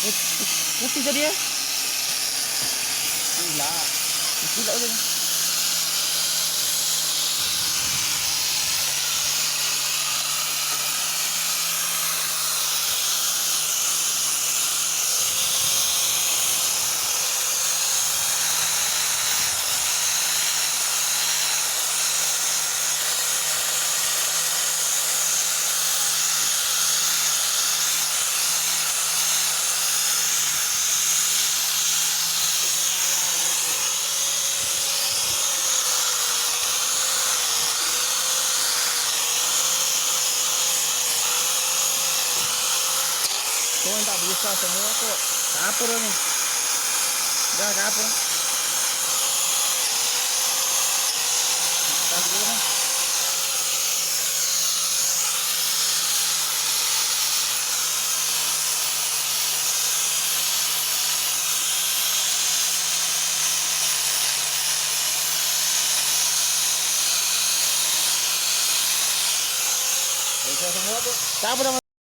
Putih tadi ya. Gila. Gila udah. Tuhan tak bisa semua kok. Kapur ini. Udah kapur. Kasih dulu kan. Bisa semua tuh. Kapur sama